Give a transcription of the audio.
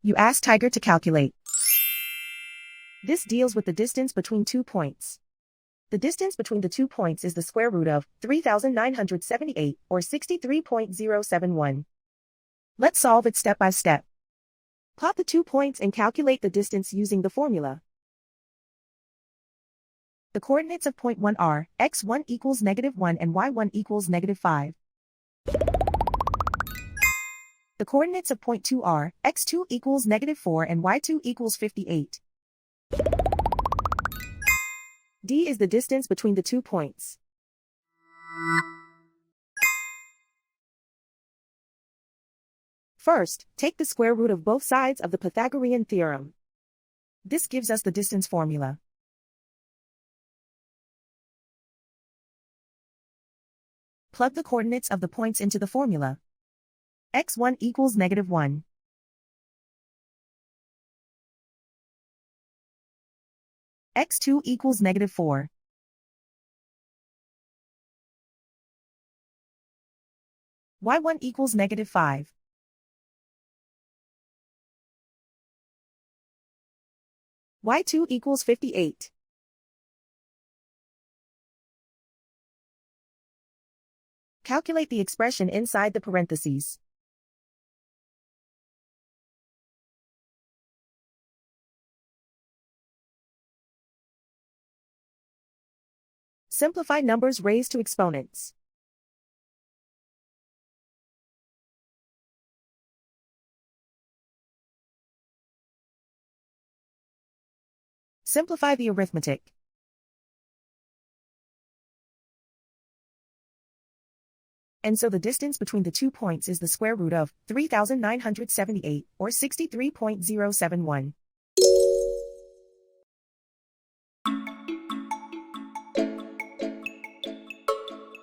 You ask Tiger to calculate. This deals with the distance between 2 points. The distance between the 2 points is the square root of 3,978, or 63.071. Let's solve it step by step. Plot the 2 points and calculate the distance using the formula. The coordinates of point 1 are x1 equals -1 and y1 equals -5. The coordinates of point 2 are x2 equals -4 and y2 equals 58. D is the distance between the 2 points. First, take the square root of both sides of the Pythagorean theorem. This gives us the distance formula. Plug the coordinates of the points into the formula. x1 equals -1. x2 equals -4. y1 equals -5. y2 equals 58. Calculate the expression inside the parentheses. Simplify numbers raised to exponents. Simplify the arithmetic. And so the distance between the 2 points is the square root of 3,978, or 63.071.